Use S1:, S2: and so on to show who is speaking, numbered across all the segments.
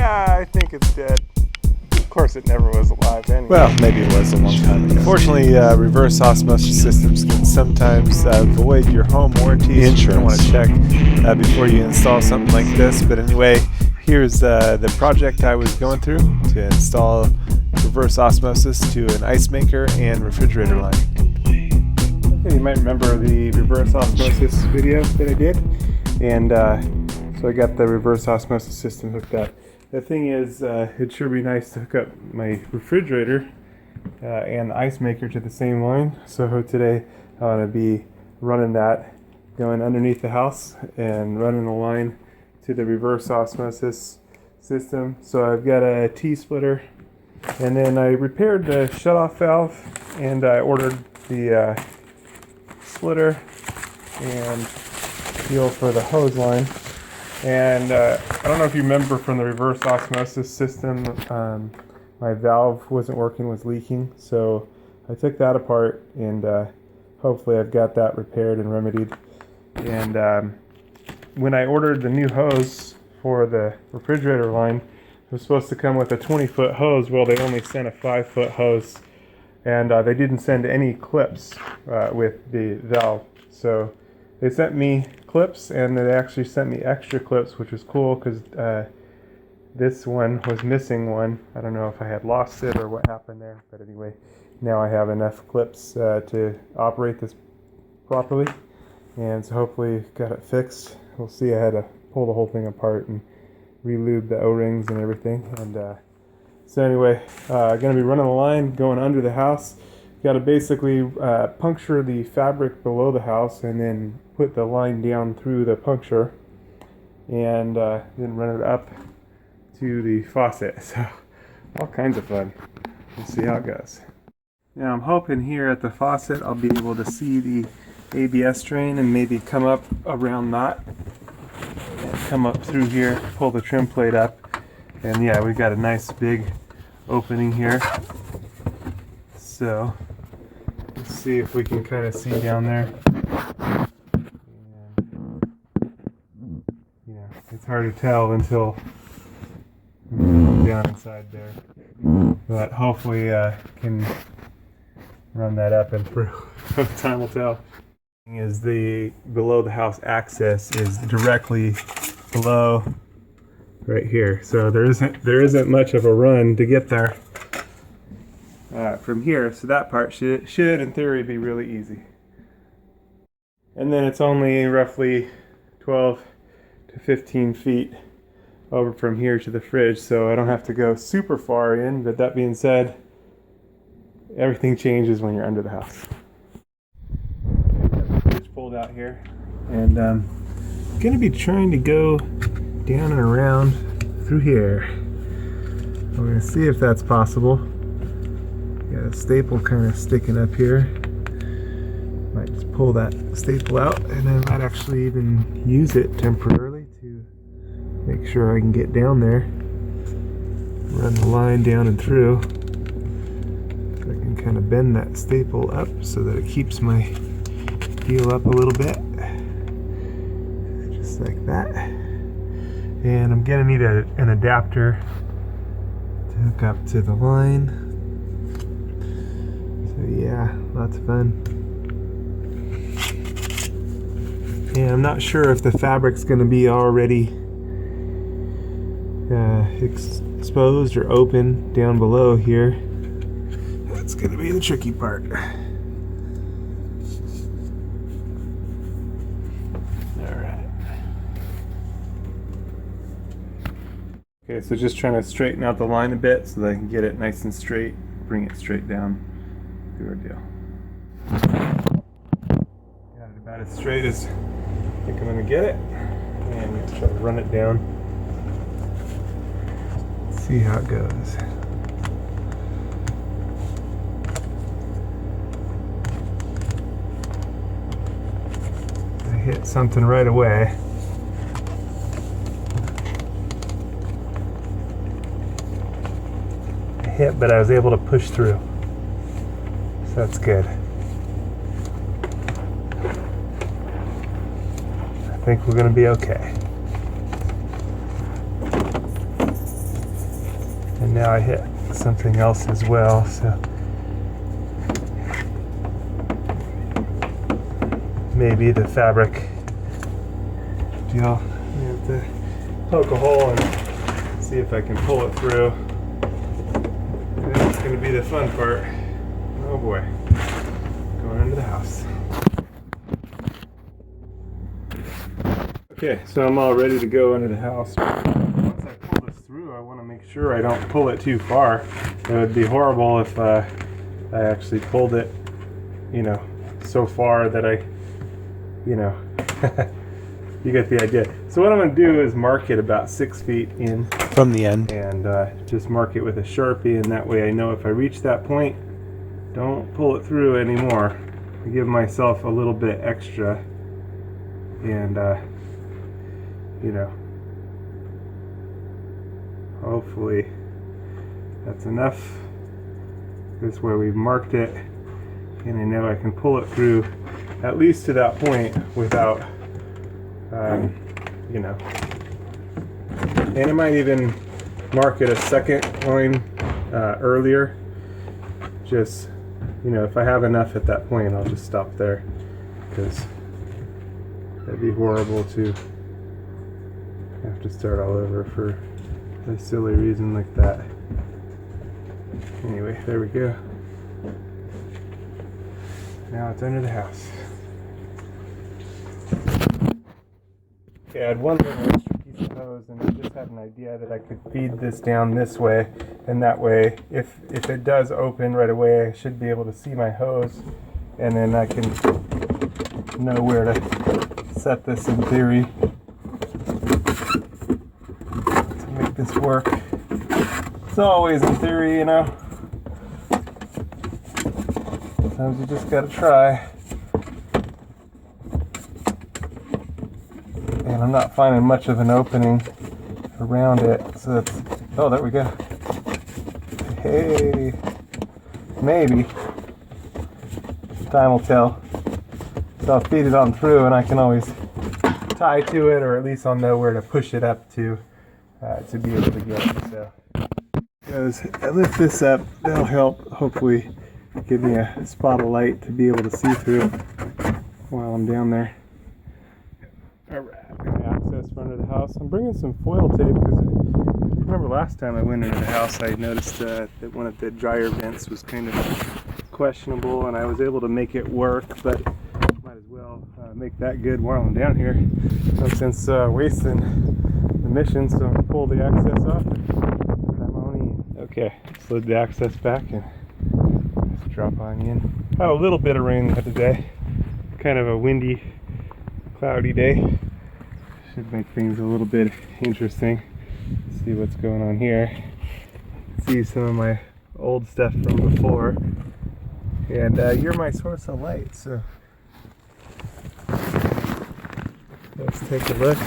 S1: Yeah, I think it's dead. Of course, it never was alive anyway.
S2: Well, maybe it was a long time ago. Unfortunately, reverse osmosis systems can sometimes void your home warranty. Insurance. You don't want to check before you install something like this. But anyway, here's the project I was going through to install reverse osmosis to an ice maker and refrigerator line.
S1: Okay, you might remember the reverse osmosis video that I did. And so I got the reverse osmosis system hooked up. The thing is, it'd sure be nice to hook up my refrigerator and the ice maker to the same line. So today I want to be running that, going underneath the house and running the line to the reverse osmosis system. So I've got a T-splitter, and then I repaired the shutoff valve, and I ordered the splitter and seal for the hose line. And I don't know if you remember from the reverse osmosis system, my valve wasn't working, was leaking. So I took that apart, and hopefully I've got that repaired and remedied. And when I ordered the new hose for the refrigerator line, it was supposed to come with a 20-foot hose. Well, they only sent a 5-foot hose, and they didn't send any clips with the valve. So they sent me clips, and they actually sent me extra clips, which was cool because this one was missing one. I don't know if I had lost it or what happened there, but anyway, now I have enough clips to operate this properly, and so hopefully got it fixed. We'll see. I had to pull the whole thing apart and re-lube the O-rings and everything, and so anyway, gonna be running the line going under the house. Got to basically puncture the fabric below the house and then put the line down through the puncture, and then run it up to the faucet. So all kinds of fun. We'll see how it goes. Now I'm hoping here at the faucet I'll be able to see the ABS drain and maybe come up around that and come up through here, pull the trim plate up, and yeah, we've got a nice big opening here. So let's see if we can kind of see down there. And, yeah, it's hard to tell until we're down inside there. But hopefully can run that up and through. Time will tell. Is the below the house access is directly below right here. So there isn't much of a run to get there. From here, so that part should in theory be really easy. And then it's only roughly 12 to 15 feet over from here to the fridge, so I don't have to go super far in. But that being said, everything changes when you're under the house. Got the fridge pulled out here, and I'm gonna be trying to go down and around through here. I'm gonna see if that's possible. Got a staple kind of sticking up here. Might just pull that staple out, and I might actually even use it temporarily to make sure I can get down there. Run the line down and through. So I can kind of bend that staple up so that it keeps my heel up a little bit. Just like that. And I'm gonna need an adapter to hook up to the line. So yeah, lots of fun. And I'm not sure if the fabric's going to be already exposed or open down below here. That's going to be the tricky part. Alright. Okay, so just trying to straighten out the line a bit so that I can get it nice and straight, bring it straight down. Through our deal. Got it about as straight as I think I'm going to get it, and try to run it down. See how it goes. I hit something right away. I hit, but I was able to push through. That's good. I think we're going to be okay. now I hit something else as well, so maybe the fabric deal. I have to poke a hole and see if I can pull it through. That's going to be the fun part. Oh boy, going into the house. Okay, so I'm all ready to go into the house. Once I pull this through, I want to make sure I don't pull it too far. It would be horrible if I actually pulled it, you know, so far that I, you know, you get the idea. So what I'm going to do is mark it about 6 feet in
S2: from the end,
S1: and just mark it with a Sharpie, and that way I know if I reach that point, don't pull it through anymore. I give myself a little bit extra, and you know, hopefully that's enough. This is where we've marked it, and I know I can pull it through at least to that point without, you know, and I might even mark it a second line earlier. Just, you know, if I have enough at that point, I'll just stop there, because that'd be horrible to have to start all over for a silly reason like that. Anyway, there we go. Now it's under the house. Okay, I had one little extra piece of hose, and I just had an idea that I could feed this down this way, and that way, if it does open right away, I should be able to see my hose, and then I can know where to set this in theory to make this work. It's always in theory, you know. Sometimes you just gotta try. And I'm not finding much of an opening around it, so it's, oh, there we go. Hey, maybe. Time will tell. So I'll feed it on through, and I can always tie to it, or at least I'll know where to push it up to be able to get it. So as I lift this up, that'll help hopefully give me a spot of light to be able to see through while I'm down there. Alright, access front of the house. I'm bringing some foil tape because remember last time I went into the house, I noticed that one of the dryer vents was kind of questionable, and I was able to make it work, but might as well make that good while I'm down here. No sense wasting the mission, so I'm going to pull the access off and I'm on in. Okay, slid the access back and just drop on in. Had a little bit of rain today, kind of a windy, cloudy day. Should make things a little bit interesting. See what's going on here. See some of my old stuff from before, and you're my source of light, so let's take a look.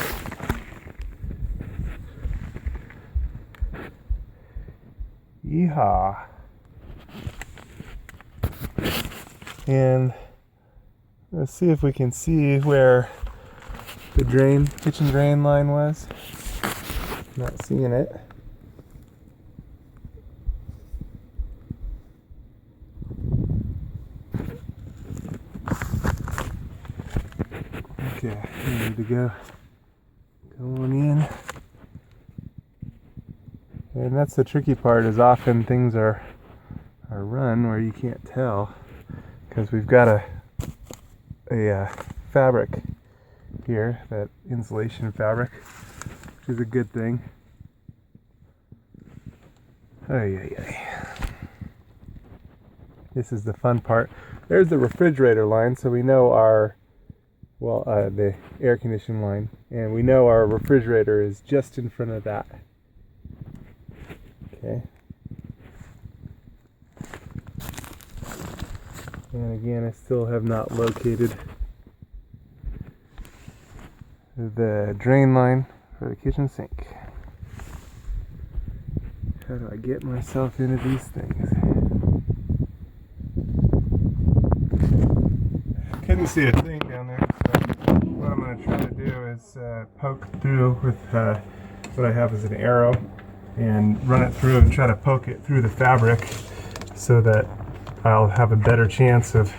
S1: Yeehaw. And let's see if we can see where the kitchen drain line was. Not seeing it. Okay, ready to go. Going in. And that's the tricky part, is often things are run where you can't tell, because we've got a fabric here, that insulation fabric, which is a good thing. This is the fun part. There's the refrigerator line, so we know our, the air conditioning line, and we know our refrigerator is just in front of that. Okay. And again, I still have not located the drain line for the kitchen sink. How do I get myself into these things? Couldn't see a thing down there, so what I'm going to try to do is poke through with what I have as an arrow, and run it through and try to poke it through the fabric so that I'll have a better chance of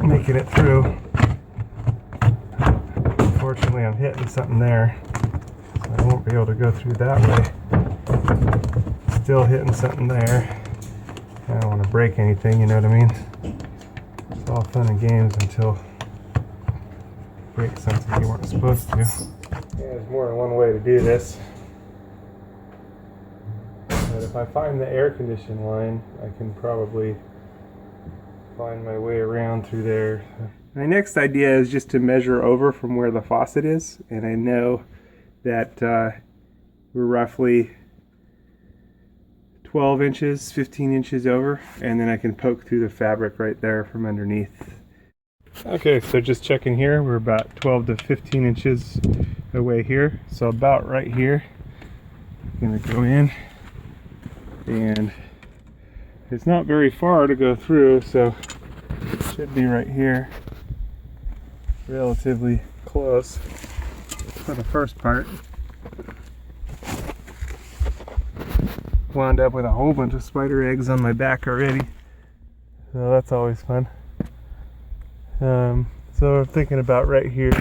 S1: making it through. Unfortunately, I'm hitting something there, so I won't be able to go through that way. Still hitting something there. I don't want to break anything, you know what I mean? It's all fun and games until you break something you weren't supposed to. Yeah, there's more than one way to do this. But if I find the air conditioning line, I can probably find my way around through there. My next idea is just to measure over from where the faucet is, and I know that we're roughly 12 inches, 15 inches over, and then I can poke through the fabric right there from underneath. Okay, so just checking here, we're about 12 to 15 inches away here, so about right here. I'm gonna go in, and it's not very far to go through, so it should be right here, relatively close for the first part. Wound up with a whole bunch of spider eggs on my back already, so that's always fun. So I'm thinking about right here.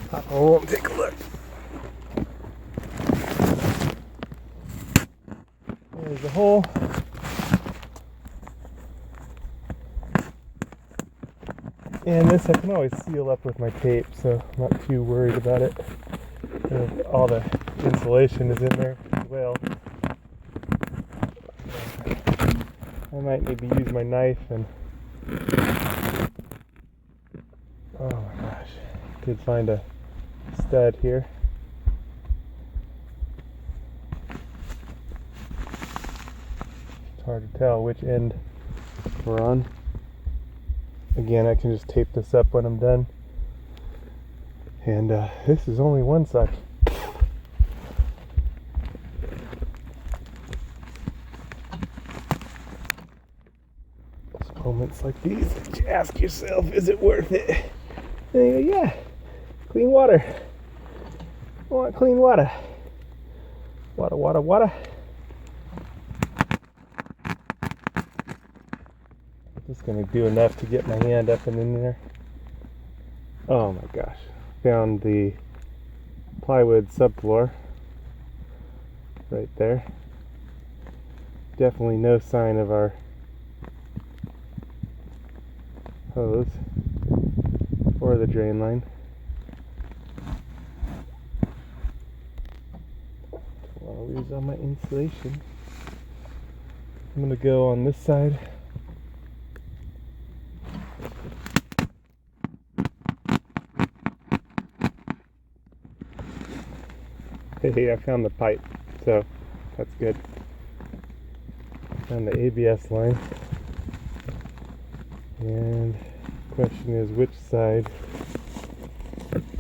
S1: Pop a hole and take a look. There's a hole. And this I can always seal up with my tape, so I'm not too worried about it. And all the insulation is in there as well. I might need to use my knife and... Oh my gosh, could find a stud here. It's hard to tell which end we're on. Again, I can just tape this up when I'm done. And this is only one side. It's moments like these that you ask yourself, is it worth it? And you go, yeah, clean water. I want clean water. Water, water, water. Just gonna do enough to get my hand up and in there. Oh my gosh. Found the plywood subfloor right there. Definitely no sign of our hose or the drain line. I'll lose all my insulation. I'm gonna go on this side. Hey, I found the pipe, so that's good. Found the ABS line. And the question is which side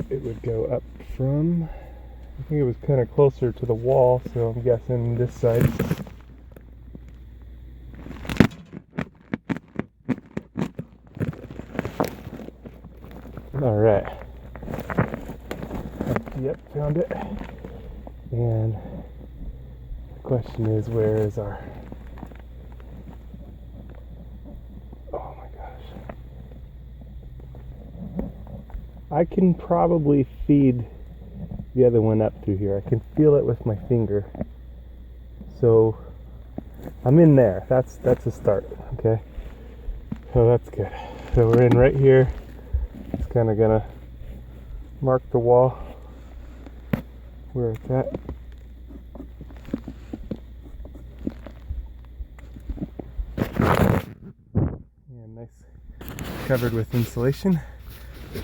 S1: it would go up from. I think it was kind of closer to the wall, so I'm guessing this side. Alright. Yep, found it. And the question is, where is our... Oh my gosh. I can probably feed the other one up through here. I can feel it with my finger. So I'm in there. That's a start, okay? So that's good. So we're in right here. It's kind of gonna mark the wall where it's at. Yeah, nice, covered with insulation.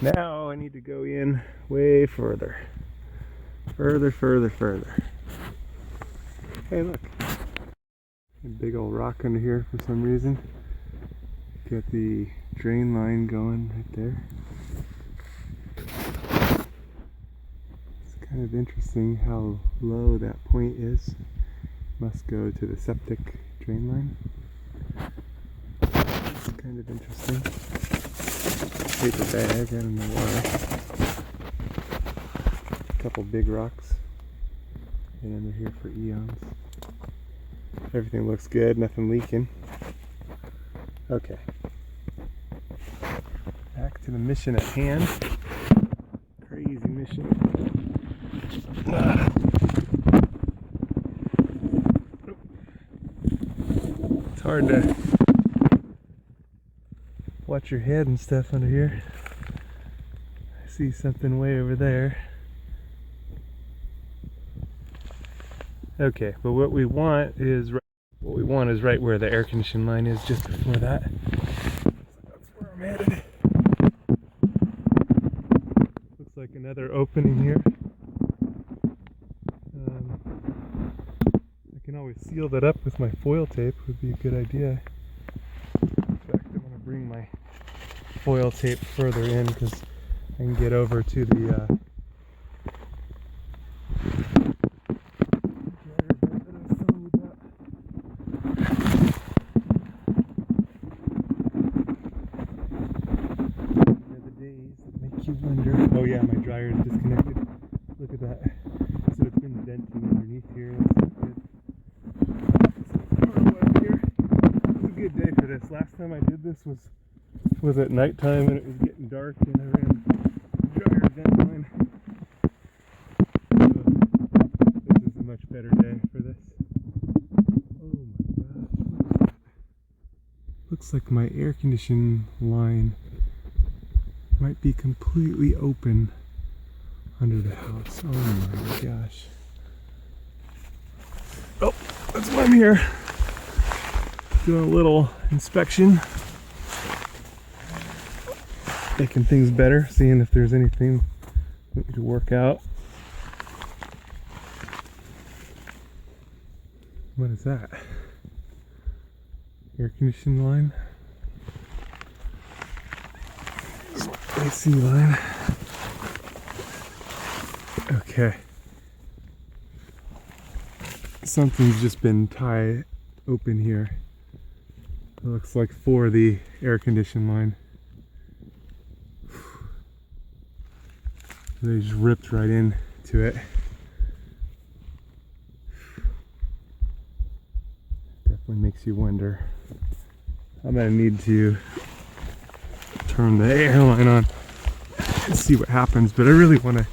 S1: Now I need to go in way further. Further. Hey, look. A big old rock under here for some reason. Got the drain line going right there. Kind of interesting how low that point is. Must go to the septic drain line. It's kind of interesting. Paper bag, I don't know why. A couple big rocks. Been under here for eons. Everything looks good, nothing leaking. Okay. Back to the mission at hand. Crazy mission. It's hard to watch your head and stuff under here. I see something way over there. Okay, but what we want is right where the air conditioning line is, just before that. That's where I'm headed. Looks like another opening here. I can always seal that up with my foil tape, would be a good idea. In fact, I'm going to bring my foil tape further in because I can get over to the oh yeah, my dryer is disconnected. Look at that. So it's been venting underneath here. That's good. Here. It was a good day for this. Last time I did this was at nighttime and it was getting dark and I ran the dryer vent line. So this is a much better day for this. Oh my gosh. Looks like my air conditioning line might be completely open under the house. Oh my gosh. Oh, that's why I'm here. Doing a little inspection. Making things better, seeing if there's anything we need to work out. What is that? Air conditioning line? AC line. Okay. Something's just been tied open here. It looks like for the air conditioning line. They just ripped right into it. Definitely makes you wonder. I'm gonna need to turn the airline on and see what happens, but I really want to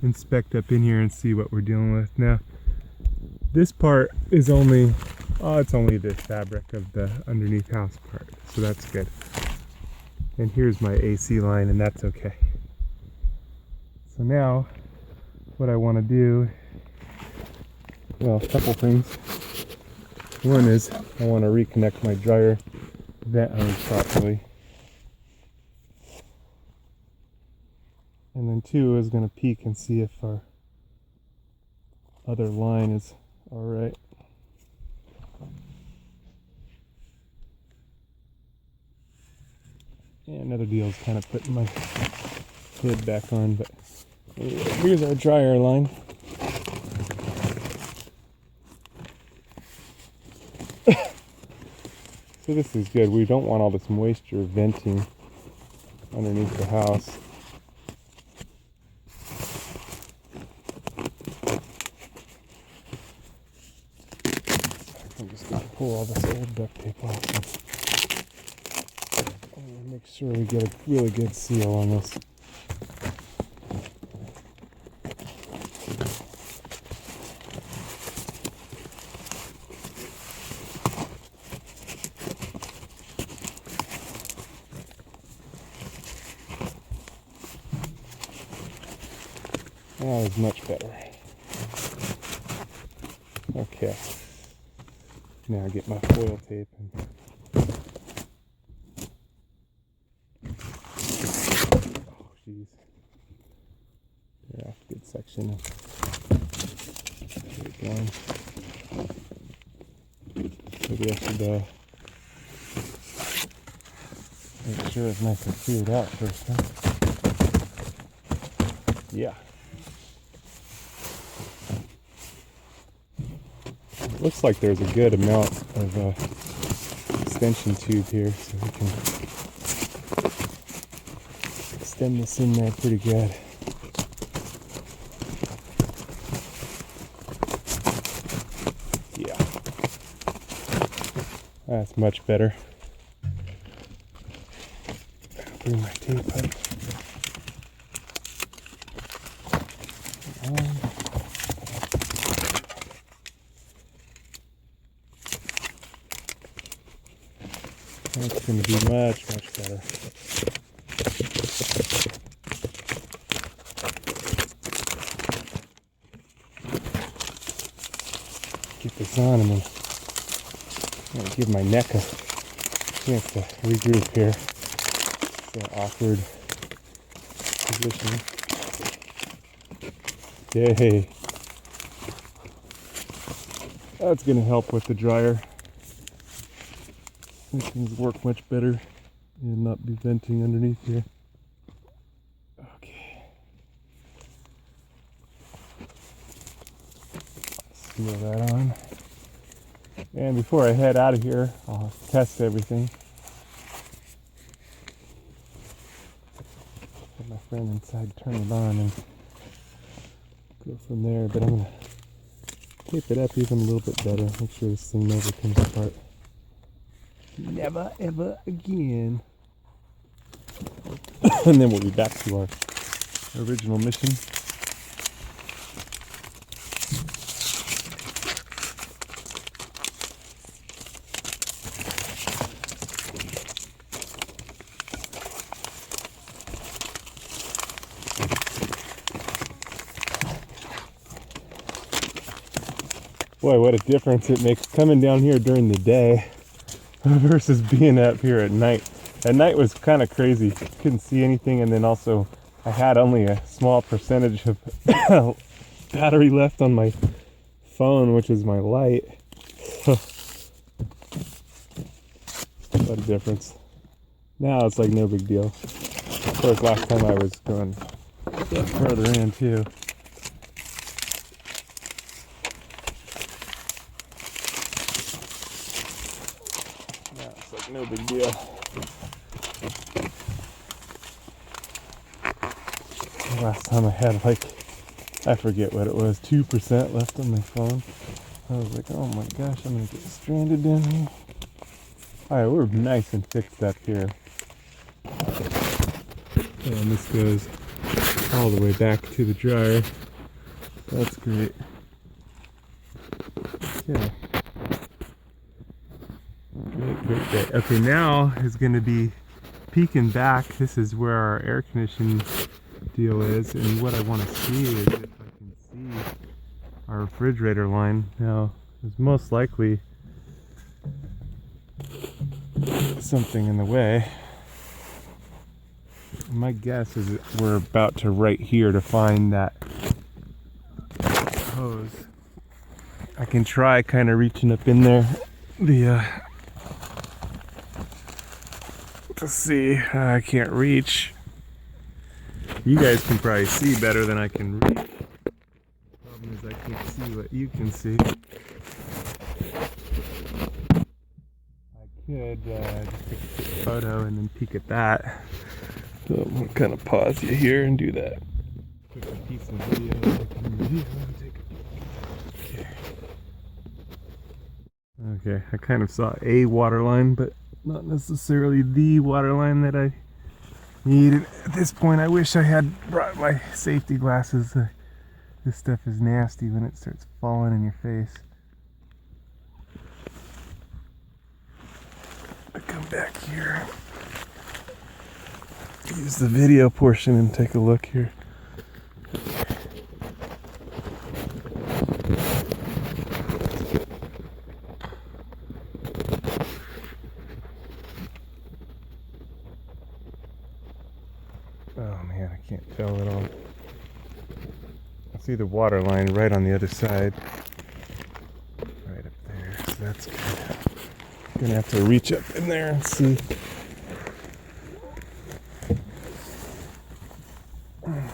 S1: inspect up in here and see what we're dealing with. Now this part is only it's only the fabric of the underneath house part, so that's good. And here's my AC line, and that's okay. So now what I want to do, well, a couple things. One is I want to reconnect my dryer vent hose properly. And then two is going to peek and see if our other line is alright. Yeah, another deal is kind of putting my hood back on, but here's our dryer line. So this is good. We don't want all this moisture venting underneath the house. I'm just going to pull all this old duct tape off and make sure we get a really good seal on this. That is much better. Okay. Now get my foil tape and oh jeez. Yeah, good section. Get it going. Maybe I should make sure it's nice and sealed out first, huh? Yeah. looks like there's a good amount of extension tube here, so we can extend this in there pretty good. Yeah, that's much better. Bring my tape up. That's going to be much better. Get this on and then I'm going to give my neck a chance to regroup here. It's an awkward position. Yay! That's going to help with the dryer. Make things work much better and not be venting underneath here. Okay. Seal that on. And before I head out of here, I'll test everything. Get my friend inside, turn it on, and go from there. But I'm going to tape it up even a little bit better. Make sure this thing never comes apart. Never ever again. And then we'll be back to our original mission. Boy, what a difference it makes coming down here during the day versus being up here at night. At night was kind of crazy. Couldn't see anything, and then also I had only a small percentage of battery left on my phone, which is my light. What a difference. Now it's like no big deal. Of course, last time I was going further in too. No big deal. Last time I had I forget what it was, 2% left on my phone. I was like, oh my gosh, I'm gonna get stranded down here. Alright, we're nice and fixed up here. And this goes all the way back to the dryer. That's great. Yeah. Great. Okay, now is going to be peeking back. This is where our air conditioning deal is, and what I want to see is if I can see our refrigerator line. Now, there's most likely something in the way. My guess is that we're about to right here to find that hose. I can try kind of reaching up in there. To see, I can't reach. You guys can probably see better than I can reach. The problem is I can't see what you can see. I could just take a quick photo and then peek at that. So I'm going to kind of pause you here and do that. Quick piece of video. Okay, I kind of saw a water line, but not necessarily the water line that I need. At this point, I wish I had brought my safety glasses. This stuff is nasty when it starts falling in your face. I come back here, use the video portion and take a look here. Oh man, I can't tell at all. I see the water line right on the other side. Right up there, so that's good. I'm gonna have to reach up in there and see. Can't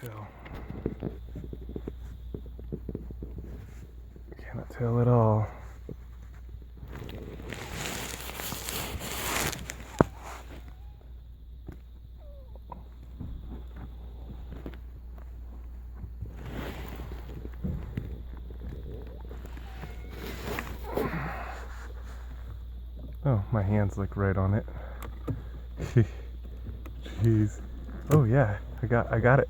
S1: tell. tell at all. Oh, my hands look right on it. Jeez. Oh yeah, I got it.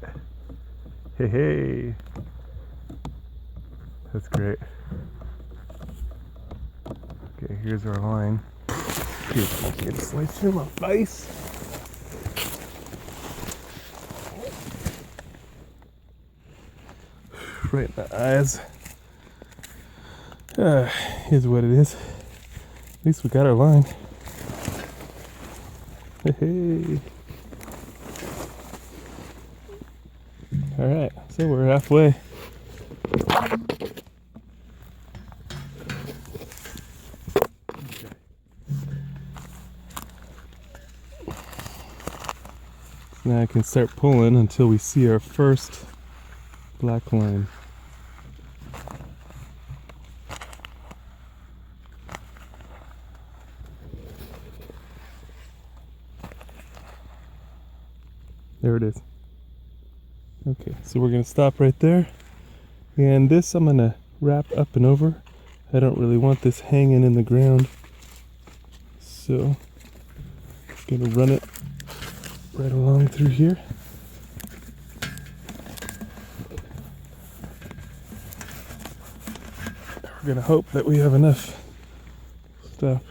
S1: Hey, hey. That's great. Okay, here's our line. Dude, it slides through my face. Right in the eyes. Here's what it is. At least we got our line. Hey, hey. Alright, so we're halfway. Now I can start pulling until we see our first black line. There it is. Okay, so we're going to stop right there. And this I'm going to wrap up and over. I don't really want this hanging in the ground. So I'm going to run it right along through here. We're going to hope that we have enough stuff.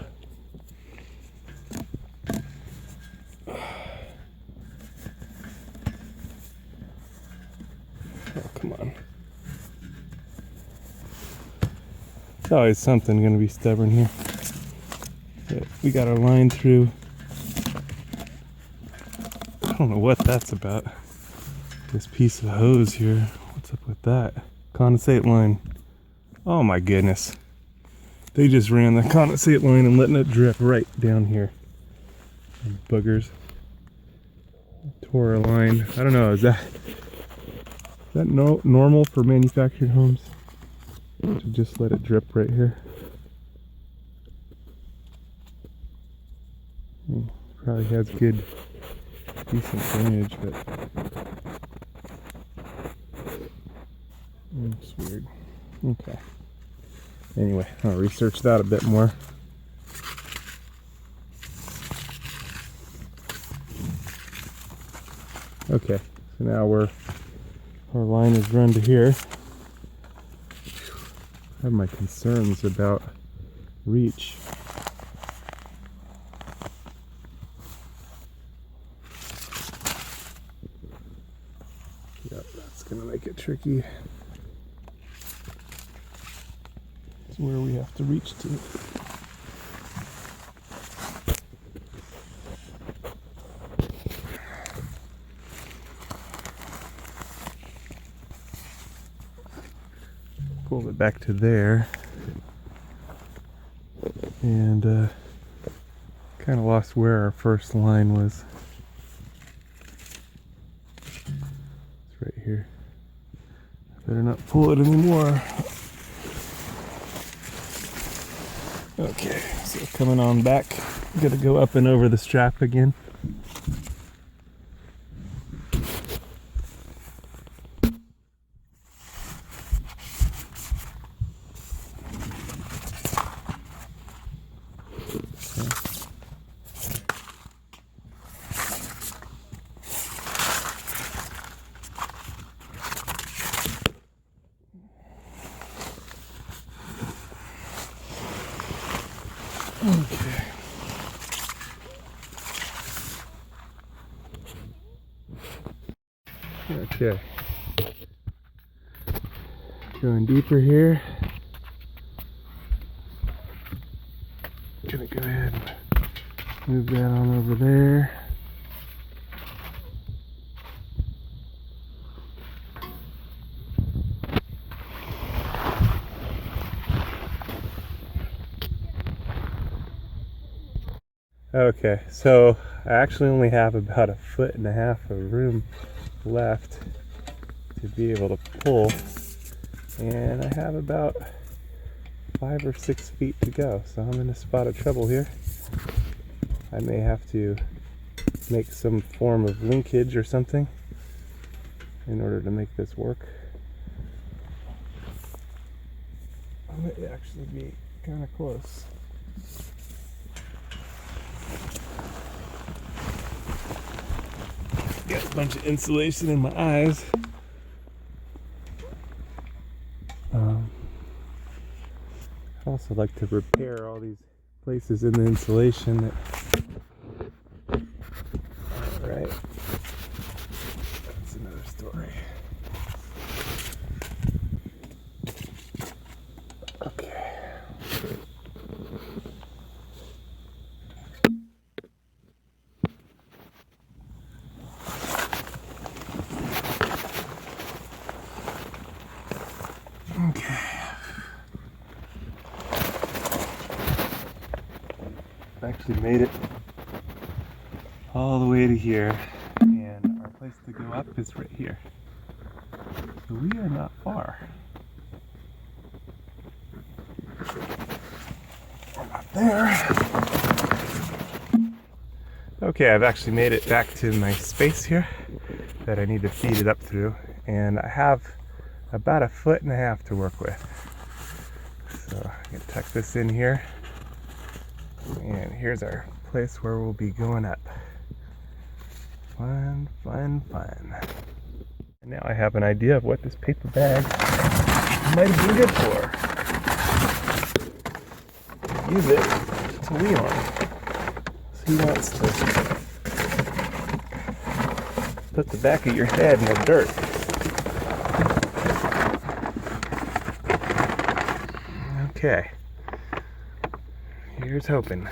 S1: Oh, come on. There's always something going to be stubborn here. But we got our line through. I don't know what that's about. This piece of hose here. What's up with that? Condensate line. Oh my goodness. They just ran the condensate line and letting it drip right down here. Buggers. Tore a line. I don't know, is that normal for manufactured homes? To just let it drip right here? Probably has good, decent drainage, but it's weird. Okay. Anyway, I'll research that a bit more. Okay, so now our line is run to here. I have my concerns about reach. Yep, that's gonna make it tricky. It's where we have to reach to. Pull it back to there, and kind of lost where our first line was. It's right here. I better not pull it anymore. Okay, so coming on back, gotta go up and over the strap again. Okay. Okay. Going deeper here. Gonna go ahead and move that on over there. Okay, so I actually only have about 1.5 feet of room left to be able to pull, and I have about 5 or 6 feet to go, so I'm in a spot of trouble here. I may have to make some form of linkage or something in order to make this work. I might actually be kind of close. Got a bunch of insulation in my eyes. I also like to repair all these places in the insulation that. Alright. That's another story. Okay. Okay. Actually made it all the way to here, and our place to go up is right here, so we are not far. We're not there. Okay, I've actually made it back to my space here that I need to feed it up through, and I have about 1.5 feet to work with. So I can tuck this in here. And here's our place where we'll be going up. Fun, fun, fun. And now I have an idea of what this paper bag might have been good for. Use it to lean on. So he wants to put the back of your head in the dirt. Okay. Here's hoping.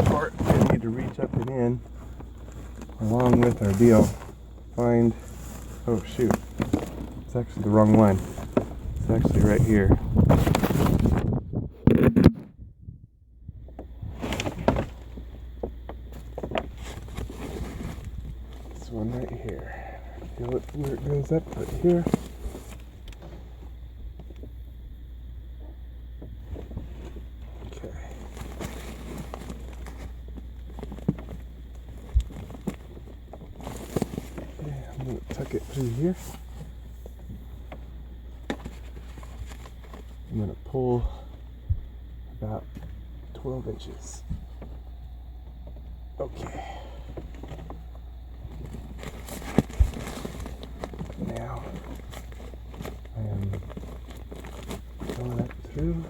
S1: Part I need to reach up and in along with our deal. Find, oh shoot, it's actually the wrong one. It's actually right here. This one right here. Feel it where it goes up right here. I'm going to tuck it through here. I'm going to pull about 12 inches. Okay. Now I am going up through.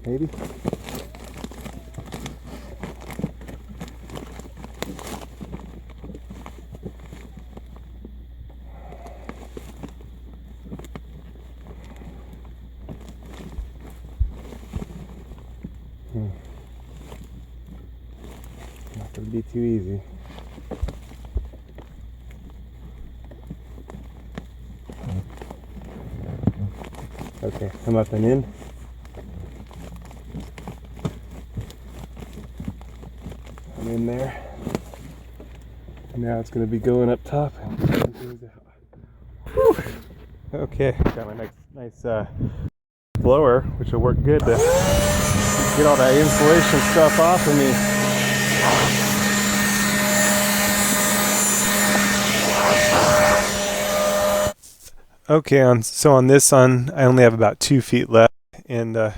S1: Maybe. Not going to be too easy. Okay, come up and in. I'm in there. Now it's going to be going up top and pushing things out. Whew. Okay, got my nice blower, which will work good to get all that insulation stuff off of me. Okay, so on this one, I only have about 2 feet left, and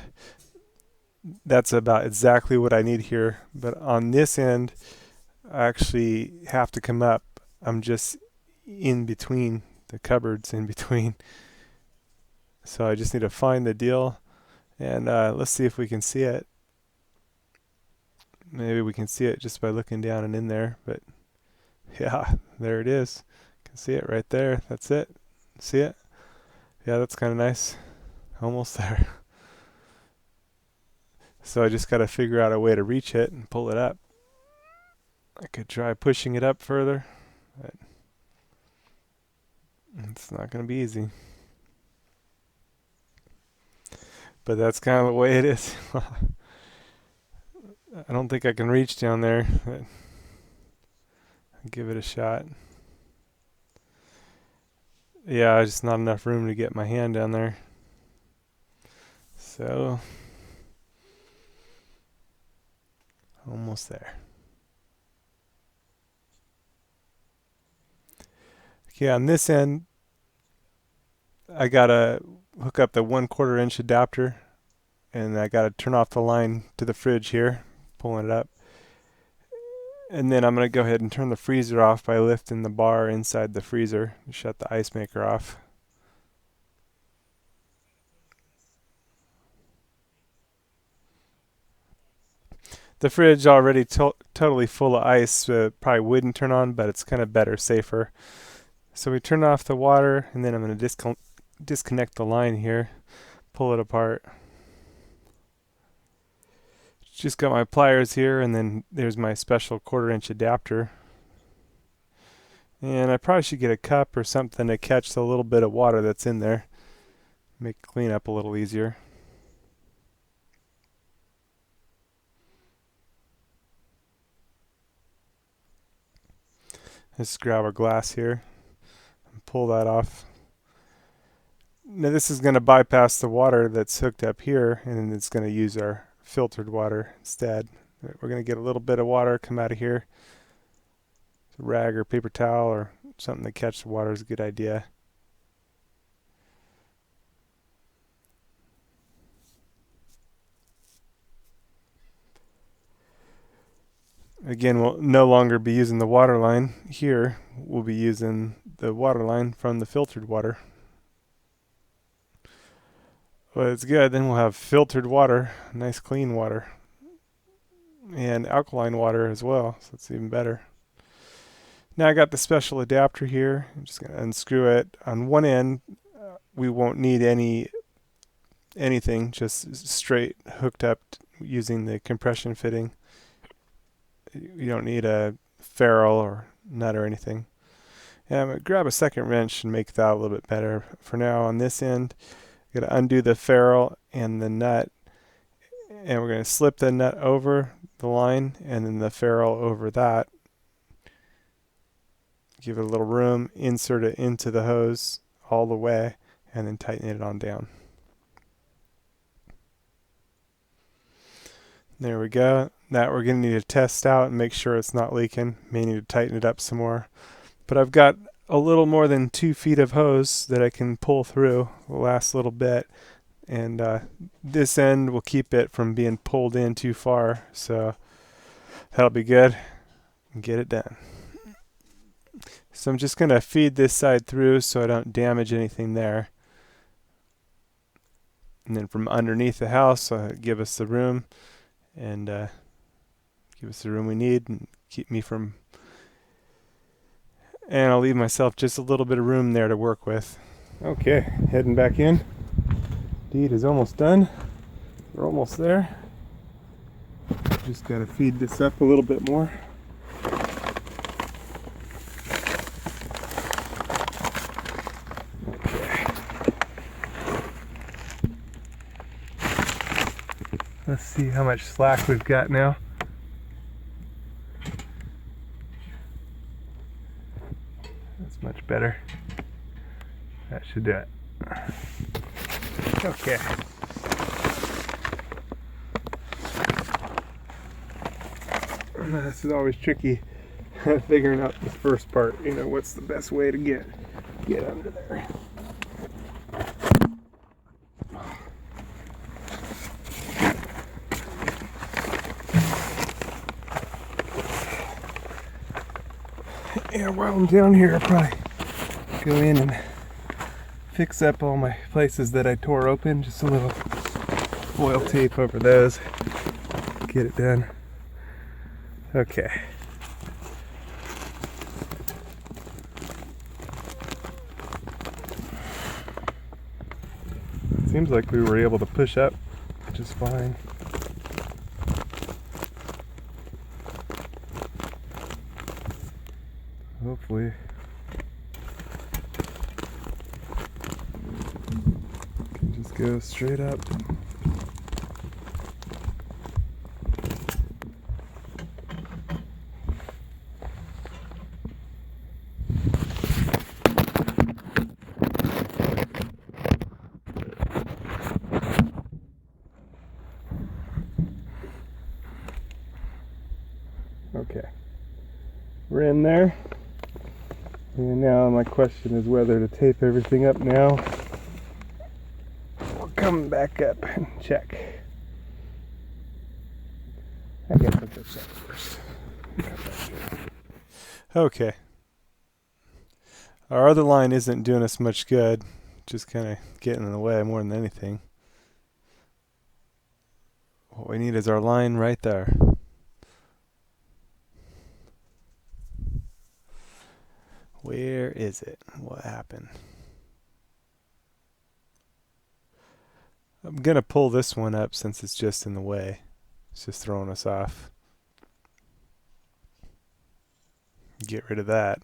S1: that's about exactly what I need here. But on this end, I actually have to come up. I'm just in between the cupboards, in between. So I just need to find the deal, and let's see if we can see it. Maybe we can see it just by looking down and in there, but yeah, there it is. You can see it right there. That's it. See it? Yeah, that's kind of nice. Almost there. So I just got to figure out a way to reach it and pull it up. I could try pushing it up further, but it's not going to be easy. But that's kind of the way it is. I don't think I can reach down there. But
S2: give it a shot. Yeah, just not enough room to get my hand down there. So, almost there. Okay, on this end, I gotta hook up the 1/4 inch adapter, and I gotta turn off the line to the fridge here, pulling it up. And then I'm gonna go ahead and turn the freezer off by lifting the bar inside the freezer and shut the ice maker off. The fridge already totally full of ice, so it probably wouldn't turn on, but it's kind of better, safer. So we turn off the water, and then I'm going to disconnect the line here, pull it apart. Just got my pliers here, and then there's my special 1/4 inch adapter. And I probably should get a cup or something to catch the little bit of water that's in there. Make cleanup a little easier. Let's grab our glass here and pull that off. Now this is going to bypass the water that's hooked up here, and then it's going to use our filtered water instead. We're going to get a little bit of water come out of here. A rag or paper towel or something to catch the water is a good idea. Again, we'll no longer be using the water line here. We'll be using the water line from the filtered water. Well, it's good. Then we'll have filtered water, nice clean water, and alkaline water as well, so it's even better. Now I got the special adapter here. I'm just going to unscrew it. On one end, we won't need anything, just straight hooked up using the compression fitting. You don't need a ferrule or nut or anything. And I'm going to grab a second wrench and make that a little bit better. For now, on this end, I'm going to undo the ferrule and the nut, and we're going to slip the nut over the line and then the ferrule over that. Give it a little room, insert it into the hose all the way, and then tighten it on down. There we go. That we're going to need to test out and make sure it's not leaking. May need to tighten it up some more. But I've got a little more than 2 feet of hose that I can pull through the last little bit. And this end will keep it from being pulled in too far. So that'll be good. And get it done. So I'm just going to feed this side through so I don't damage anything there. And then from underneath the house, give us the room and give us the room we need and keep me from... And I'll leave myself just a little bit of room there to work with. Okay, heading back in. Deed is almost done. We're almost there. Just got to feed this up a little bit more. Let's see how much slack we've got now. That's much better. That should do it. Okay. This is always tricky, figuring out the first part. You know, what's the best way to get under there. Yeah, while I'm down here, I'll probably go in and fix up all my places that I tore open. Just a little foil tape over those. Get it done. Okay. It seems like we were able to push up just fine. Hopefully. Can just go straight up.
S1: Okay. We're in there. And now my question is whether to tape everything up now or come back up and check. I guess I'll go check first.
S2: Okay. Our other line isn't doing us much good. Just kind of getting in the way more than anything. What we need is our line right there. Where is it? What happened? I'm going to pull this one up since it's just in the way. It's just throwing us off. Get rid of that.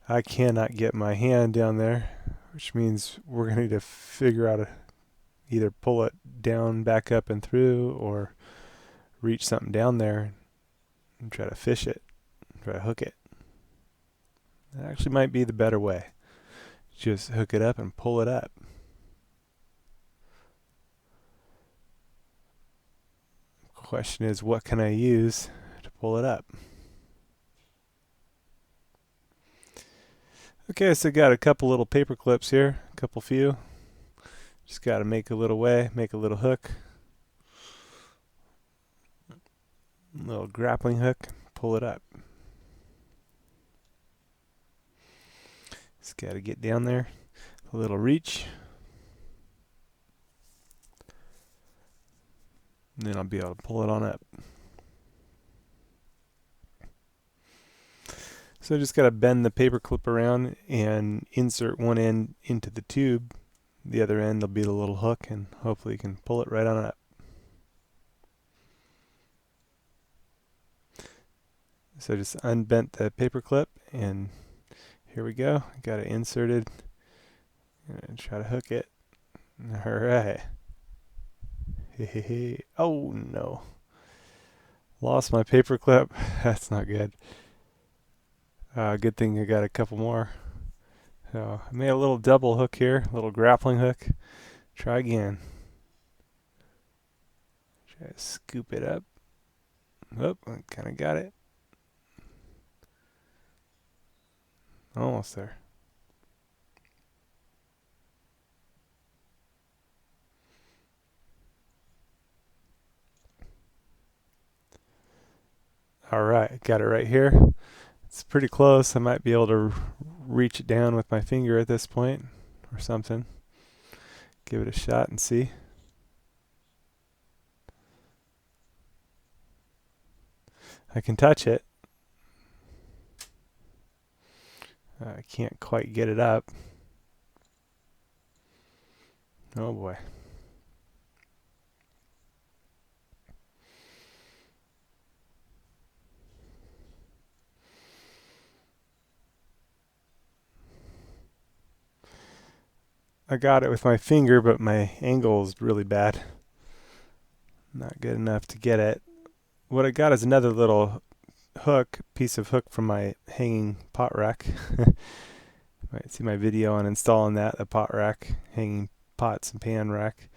S2: I cannot get my hand down there, which means we're going to need to figure out either pull it down, back up and through, or reach something down there and try to fish it, try to hook it. That actually might be the better way. Just hook it up and pull it up. Question is, what can I use to pull it up? Okay, so got a couple little paper clips here, a few. Just got to make a little way, make a little hook. A little grappling hook, pull it up. Just got to get down there, a little reach. And then I'll be able to pull it on up. So I just got to bend the paper clip around and insert one end into the tube. The other end will be the little hook, and hopefully you can pull it right on up. So just unbent the paper clip, and here we go. Got it inserted. And try to hook it. All right. Oh no. Lost my paper clip. That's not good. Good thing I got a couple more. So I made a little double hook here, a little grappling hook. Try again. Try to scoop it up. Oh, I kind of got it. Almost there. All right, got it right here. It's pretty close. I might be able to reach it down with my finger at this point or something. Give it a shot and see. I can touch it. I can't quite get it up. Oh boy. I got it with my finger, but my angle is really bad. Not good enough to get it. What I got is another little piece of hook from my hanging pot rack. Might see my video on installing that, the pot rack, hanging pots and pan rack.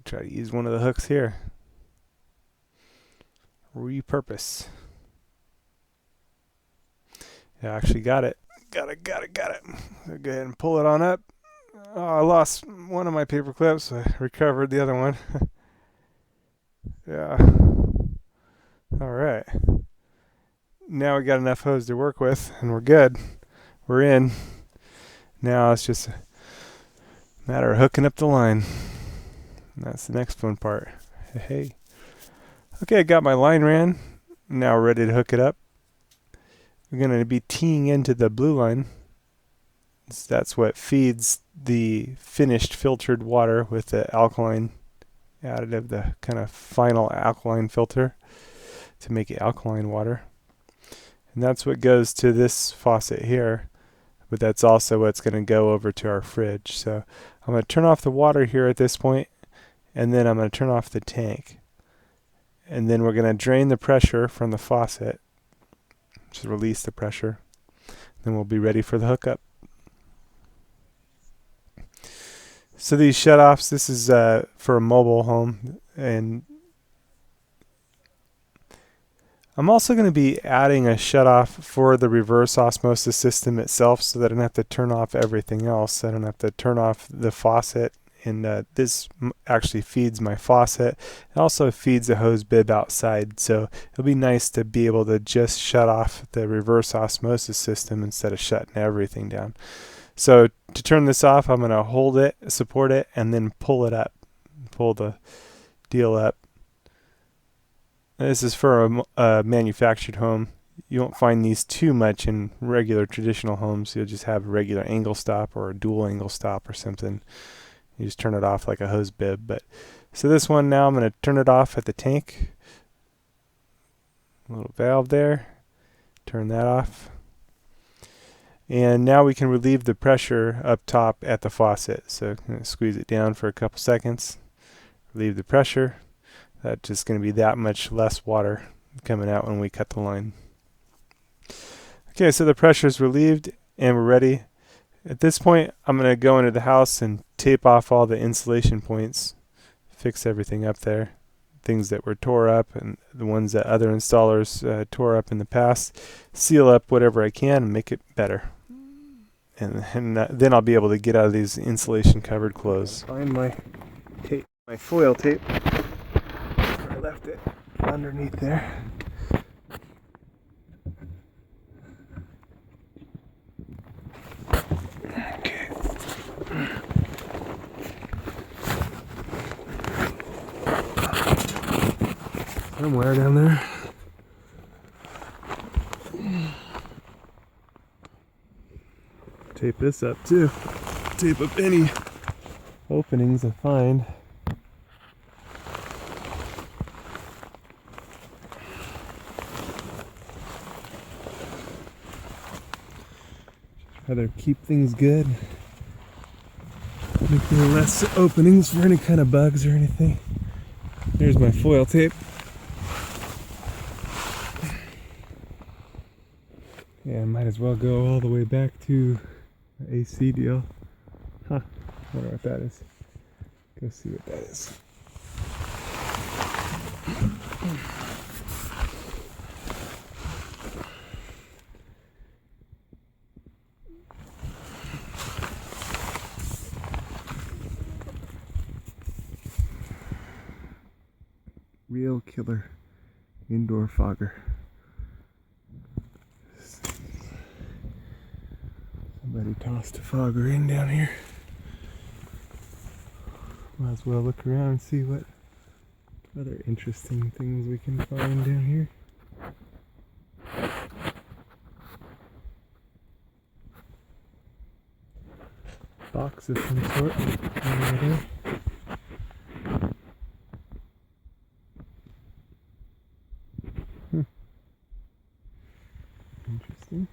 S2: Try to use one of the hooks here. Repurpose. Yeah, I actually got it. Got it. So go ahead and pull it on up. Oh, I lost one of my paper clips. I recovered the other one. Yeah. All right. Now we got enough hose to work with, and we're good. We're in. Now it's just a matter of hooking up the line. And that's the next fun part. Hey. Okay, I got my line ran. Now we're ready to hook it up. We're going to be teeing into the blue line. So that's what feeds the finished filtered water with the alkaline additive, the kind of final alkaline filter to make it alkaline water. And that's what goes to this faucet here, but that's also what's going to go over to our fridge. So I'm going to turn off the water here at this point, and then I'm going to turn off the tank. And then we're going to drain the pressure from the faucet, just release the pressure. Then we'll be ready for the hookup. So these shutoffs, this is for a mobile home, and I'm also going to be adding a shutoff for the reverse osmosis system itself so that I don't have to turn off everything else. I don't have to turn off the faucet, and this actually feeds my faucet. It also feeds a hose bib outside, so it'll be nice to be able to just shut off the reverse osmosis system instead of shutting everything down. So to turn this off, I'm going to hold it, support it, and then pull it up. Pull the deal up. This is for a manufactured home. You won't find these too much in regular traditional homes. You'll just have a regular angle stop or a dual angle stop or something. You just turn it off like a hose bib. But so this one now, I'm going to turn it off at the tank. A little valve there. Turn that off. And now we can relieve the pressure up top at the faucet. So I'm going to squeeze it down for a couple seconds. Relieve the pressure. That's just going to be that much less water coming out when we cut the line. Okay, so the pressure is relieved and we're ready. At this point, I'm going to go into the house and tape off all the insulation points, fix everything up there, things that were tore up and the ones that other installers tore up in the past, seal up whatever I can and make it better. And then I'll be able to get out of these insulation covered clothes.
S1: Find my tape, my foil tape. I left it underneath there. Okay. Somewhere down there. Tape this up too. Tape up any openings I find. Rather keep things good. Make there less openings for any kind of bugs or anything. There's my foil tape. Yeah, I might as well go all the way back to the AC deal. Huh, wonder what that is. Go see what that is. Real killer indoor fogger. Somebody tossed a fogger in down here. Might as well look around and see what other interesting things we can find down here. Box of some sort. Over there. Interesting.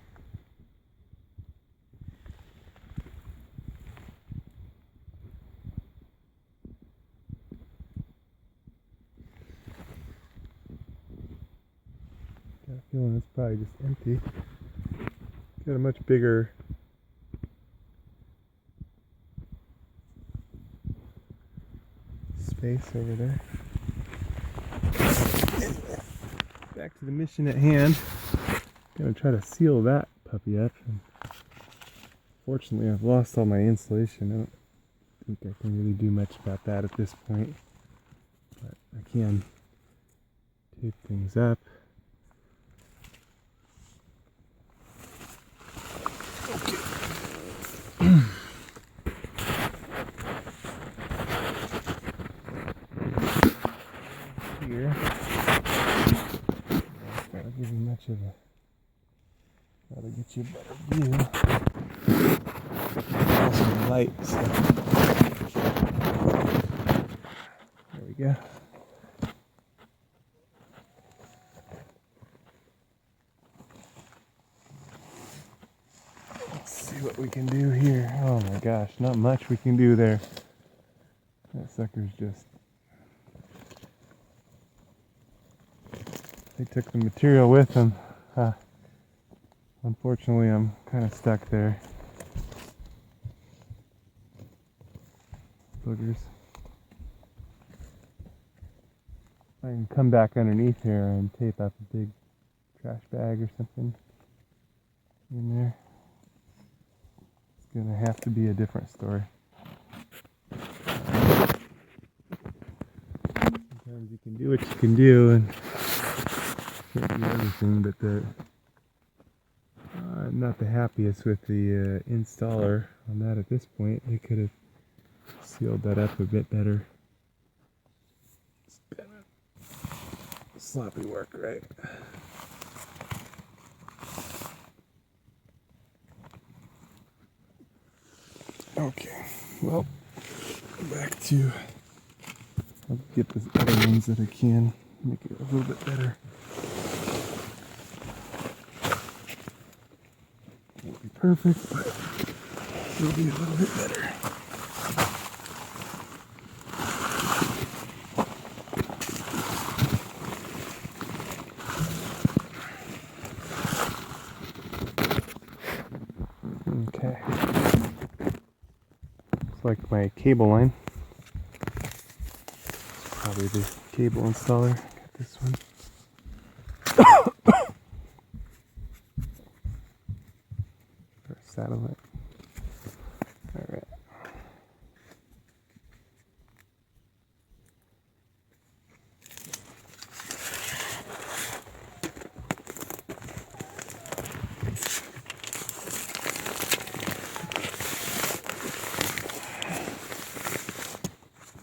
S1: Got a feeling it's probably just empty. Got a much bigger space over there. Back to the mission at hand. Gonna try to seal that puppy up. And fortunately, I've lost all my insulation. I don't think I can really do much about that at this point, but I can tape things up. Here, that'll give you much of a. That'll get you a better view. Awesome light. So. There we go. Let's see what we can do here. Oh my gosh, not much we can do there. That sucker's just. They took the material with them. Unfortunately, I'm kind of stuck there. Boogers. I can come back underneath here and tape up a big trash bag or something in there, it's gonna have to be a different story. Sometimes you can do what you can do and can't do everything, but I'm not the happiest with the installer on that at this point. They could have sealed that up a bit better. It's been a sloppy work, right? Okay, well, back to, I'll get the other ones that I can, make it a little bit better. Won't be perfect, but it'll be a little bit better. Okay. Looks like my cable line. Probably the cable installer. Got this one. Or a satellite. Alright.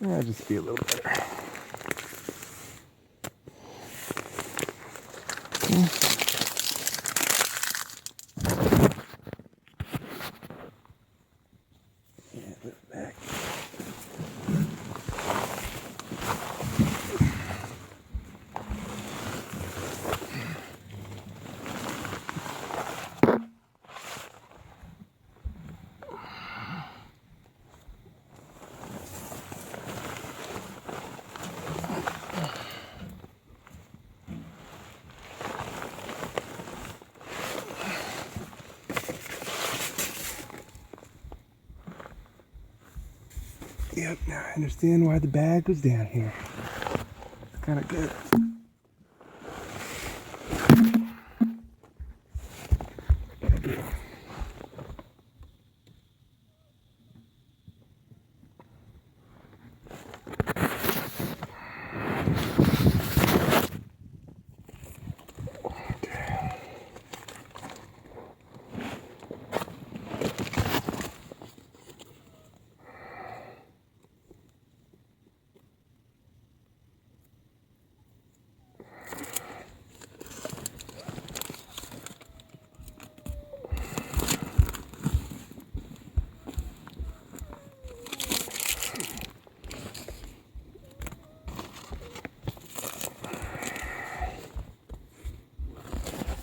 S1: That'll just be a little better. Back. Yep, now I understand why the bag was down here. It's kind of good.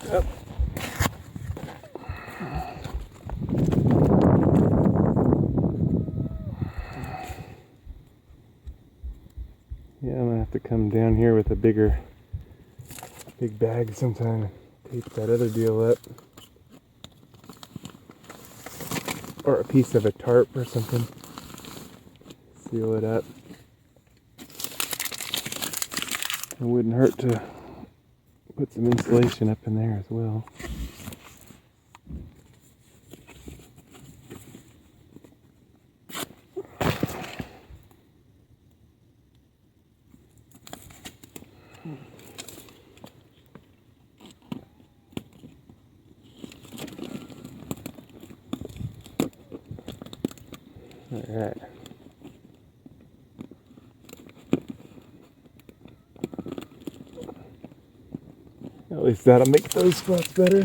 S1: Yep. Yeah, I'm gonna have to come down here with a big bag sometime and tape that other deal up. Or a piece of a tarp or something. Seal it up. It wouldn't hurt to put some insulation up in there as well. Alright. At least that'll make those spots better.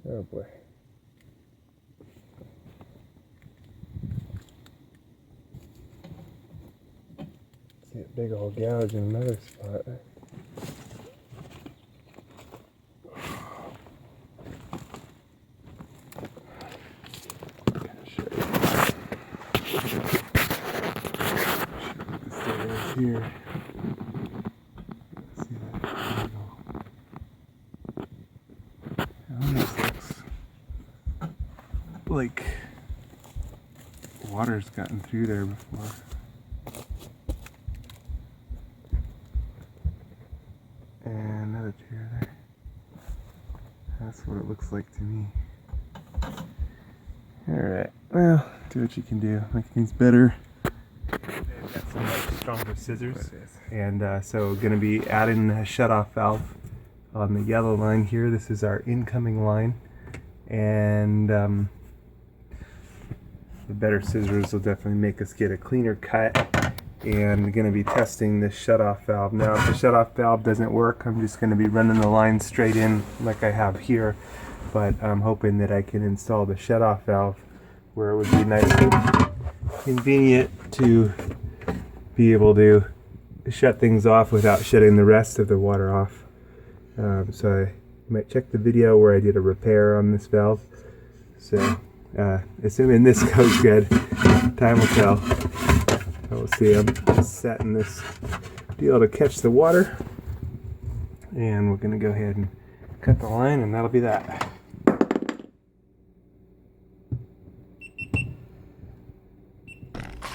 S1: Oh boy. See a big old gouge in another spot. Here. Let's see that. It almost looks like water's gotten through there before. And another cottage here. There. That's what it looks like to me. Alright, well, do what you can do. Make things better. I've got some stronger scissors. And so going to be adding a shutoff valve on the yellow line here. This is our incoming line. And the better scissors will definitely make us get a cleaner cut. And going to be testing this shutoff valve. Now if the shutoff valve doesn't work, I'm just going to be running the line straight in like I have here. But I'm hoping that I can install the shutoff valve where it would be nice and convenient to be able to shut things off without shutting the rest of the water off. So I might check the video where I did a repair on this valve. So assuming this goes good, time will tell. We'll see. I'm just setting this deal to catch the water, and we're going to go ahead and cut the line, and that'll be that.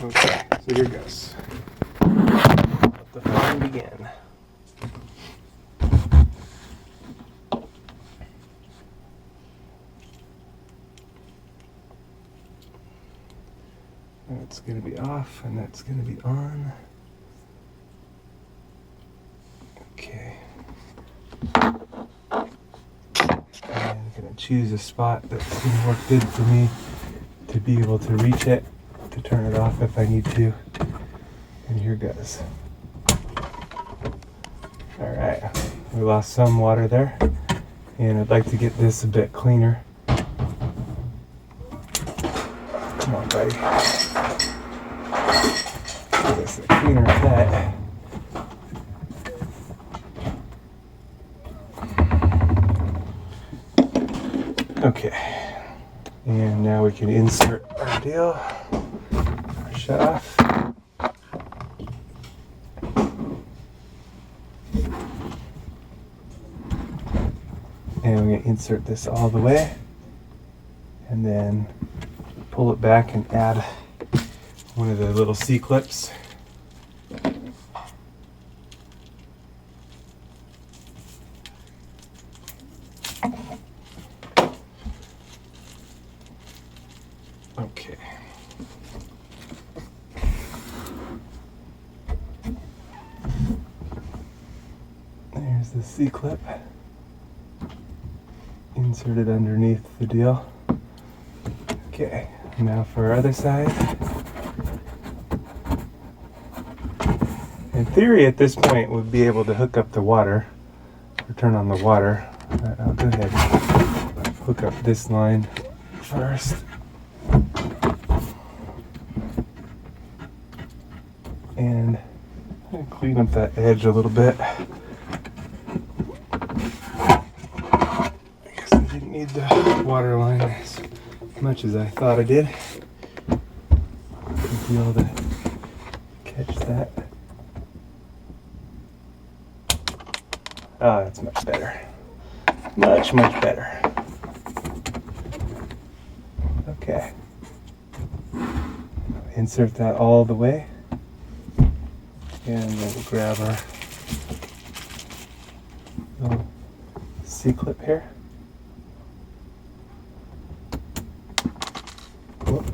S1: Okay, so here goes. Let the fun begin. That's going to be off, and that's going to be on. Okay. And I'm going to choose a spot that's going to work good for me to be able to reach it, to turn it off if I need to. And here goes. Alright, we lost some water there, and I'd like to get this a bit cleaner. Come on, buddy. Give us a cleaner cut. Okay, and now we can insert our deal, our shut off. And we're going to insert this all the way, and then pull it back and add one of the little C-clips. Okay. There's the C-clip. Insert it underneath the deal. Okay, now for our other side. In theory, at this point, we'll be able to hook up the water, or turn on the water. I'll go ahead and hook up this line first. And clean up that edge a little bit. I guess I didn't need the water line as much as I thought I did. Be able to catch that. Oh, that's much better. Much, much better. Okay. Insert that all the way. And then we'll grab our little C-clip here. Whoop.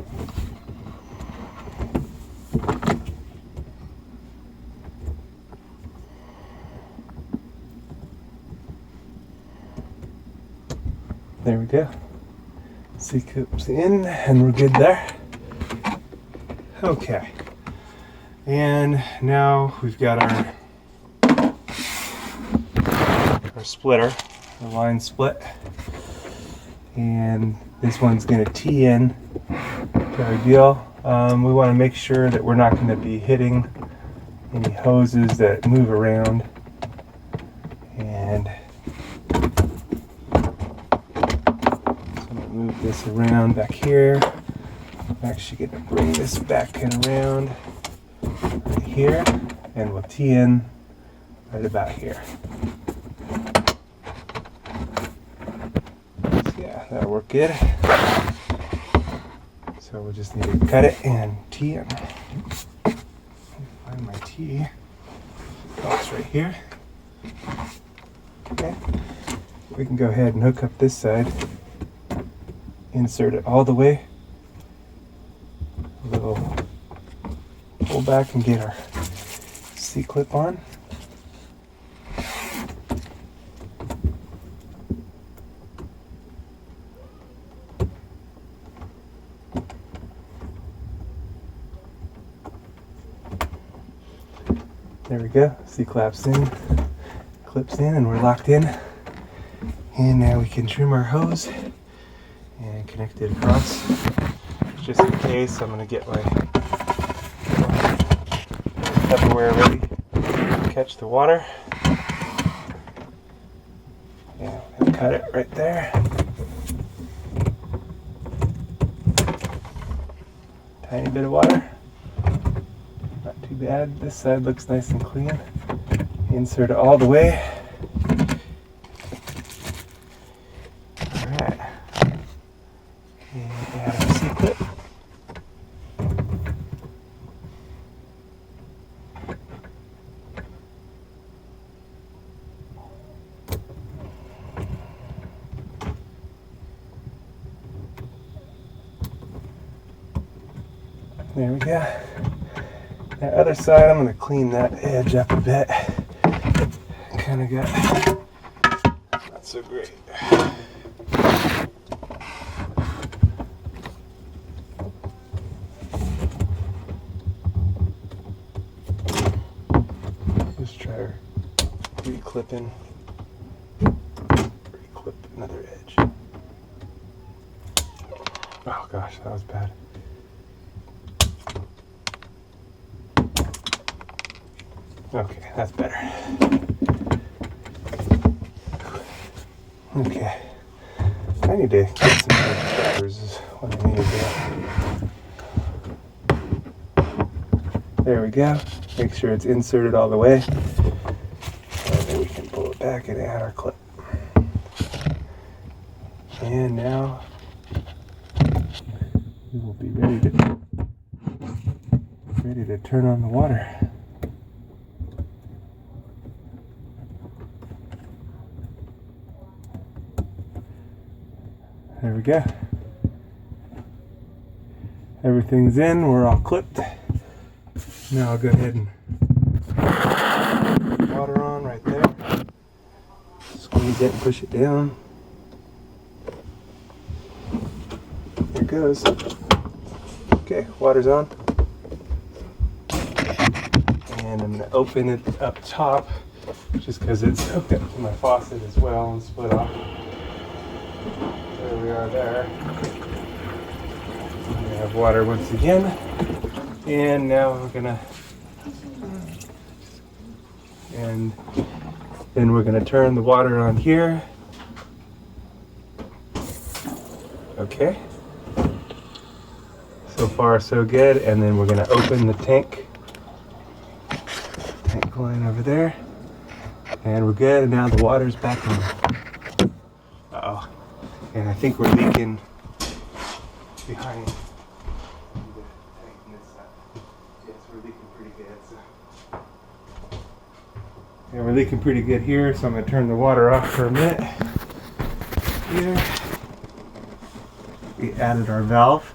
S1: There we go. C-clip's in, and we're good there. Okay. And now we've got our splitter, the line split. And this one's going to tee in to our deal. We want to make sure that we're not going to be hitting any hoses that move around. And move this around back here. I'm actually going to bring this back and around right here, and we'll tee in right about here. So yeah, that'll work good. So we'll just need to cut it and tee in. Find my tee. Oh, it's right here. Okay, we can go ahead and hook up this side. Insert it all the way. A little pull back and get our C-clip on. There we go. C-clips in, clips in, and we're locked in. And now we can trim our hose and connect it across. Just in case, I'm going to get my Tupperware ready to catch the water. Yeah, I'll cut it right there. Tiny bit of water. Not too bad. This side looks nice and clean. Insert it all the way. Alright. And add our C-clip. There we go. The other side, I'm going to clean that edge up a bit. Kind of got not so great. Just try re-clipping. Re-clip another edge. Oh gosh, that was bad. Okay, that's better. Okay. I need to get some edge trappers is what I need to do. There we go. Make sure it's inserted all the way. And then we can pull it back and add our clip. And now we will be ready to turn on the water. There we go. Everything's in, we're all clipped. Now I'll go ahead and put water on right there. Squeeze it and push it down. There it goes. Okay, water's on. And I'm going to open it up top just because it's hooked up to my faucet as well and split off. There we are there. We have water once again. And now we're gonna turn the water on here. Okay. So far so good. And then we're gonna open the tank line over there. And we're good. And now the water's back on. Uh-oh. And I think we're leaking behind the tank on this side. Yes, we're leaking pretty good. And we're leaking pretty good here, so I'm going to turn the water off for a minute. Here. We added our valve,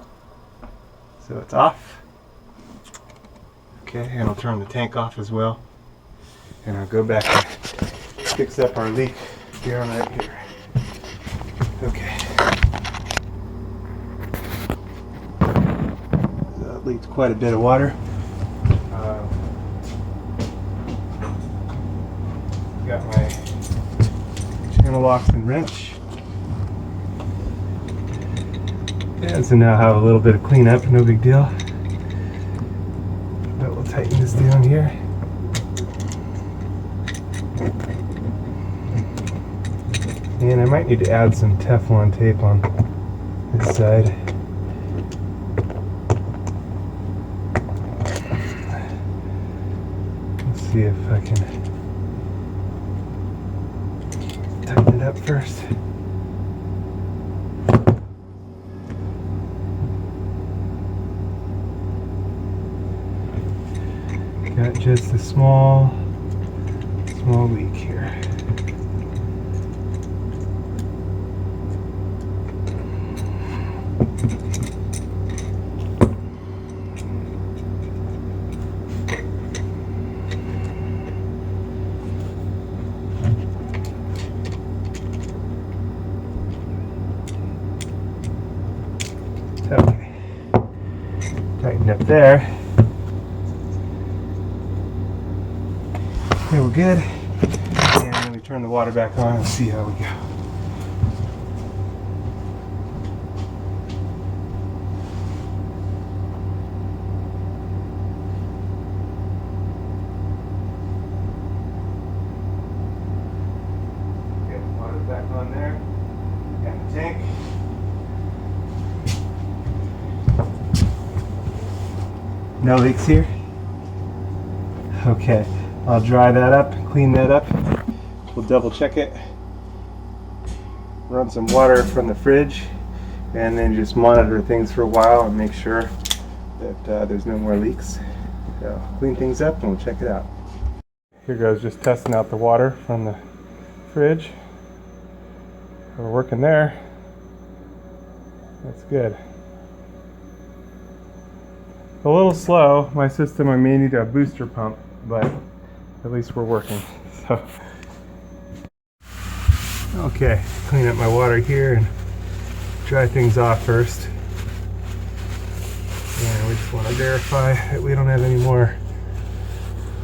S1: so it's off. Okay, and I'll turn the tank off as well. And I'll go back and fix up our leak here and right here. Okay. That leaks quite a bit of water. Got my channel locks and wrench. Yeah, so now I have a little bit of cleanup, no big deal. But we'll tighten this down here. And I might need to add some Teflon tape on this side. Let's see if I can tighten it up first. Got just a small leak here. there. Okay, we're good. And then we turn the water back on and see how we go. Back on there. Got the tank. No leaks here? Okay, I'll dry that up, clean that up. We'll double check it. Run some water from the fridge and then just monitor things for a while and make sure that there's no more leaks. So clean things up and we'll check it out. Here goes just testing out the water from the fridge. We're working there. That's good. A little slow. My system, I may need a booster pump, but at least we're working. So, okay, clean up my water here and dry things off first. And we just want to verify that we don't have any more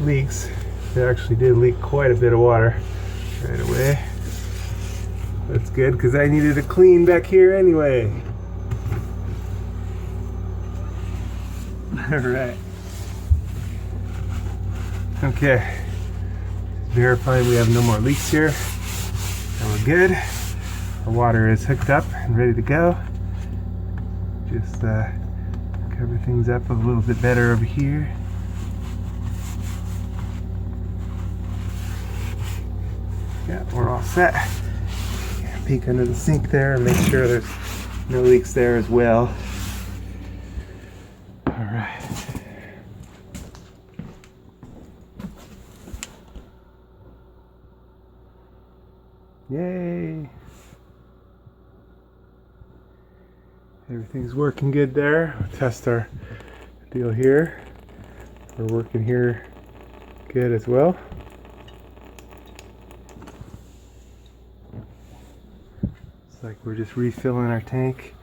S1: leaks. It actually did leak quite a bit of water right away. That's good, because I needed to clean back here anyway. Alright. Okay. Verify we have no more leaks here. And we're good. Our water is hooked up and ready to go. Just cover things up a little bit better over here. Yeah, we're all set. Peek under the sink there and make sure there's no leaks there as well. All right. Yay. Everything's working good there. We'll test our deal here. We're working here good as well. Like we're just refilling our tank,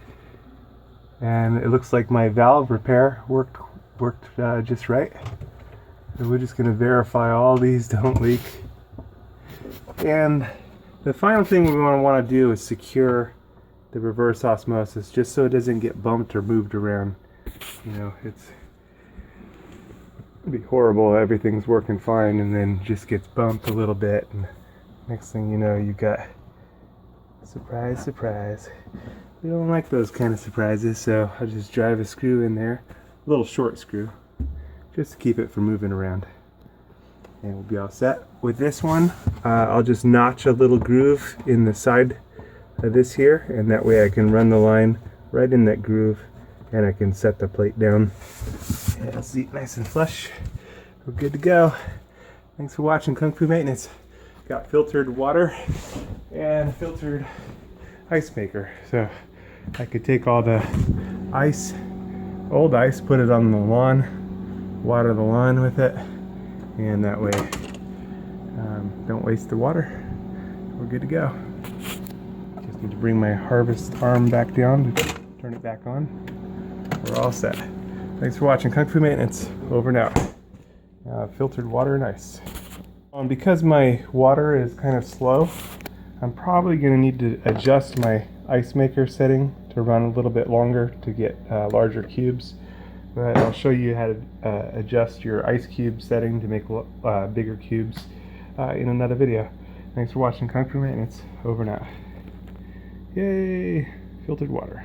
S1: and it looks like my valve repair worked just right. So we're just going to verify all these don't leak. And the final thing we want to do is secure the reverse osmosis, just so it doesn't get bumped or moved around. You know, it'd be horrible. Everything's working fine, and then just gets bumped a little bit, and next thing you know, you got. Surprise, surprise. We don't like those kind of surprises, so I'll just drive a screw in there, a little short screw, just to keep it from moving around. And we'll be all set. With this one, I'll just notch a little groove in the side of this here, and that way I can run the line right in that groove, and I can set the plate down. And it'll seat nice and flush. We're good to go. Thanks for watching Kung Fu Maintenance. Got filtered water and filtered ice maker, so I could take all the ice, old ice, put it on the lawn, water the lawn with it, and that way don't waste the water. We're good to go. Just need to bring my harvest arm back down to turn it back on. We're all set. Thanks for watching Kung Fu Maintenance. Over and out. Filtered water and ice. Because my water is kind of slow, I'm probably going to need to adjust my ice maker setting to run a little bit longer to get larger cubes. But I'll show you how to adjust your ice cube setting to make bigger cubes in another video. Thanks for watching Kung Fu Maintenance. Over and out. Yay! Filtered water.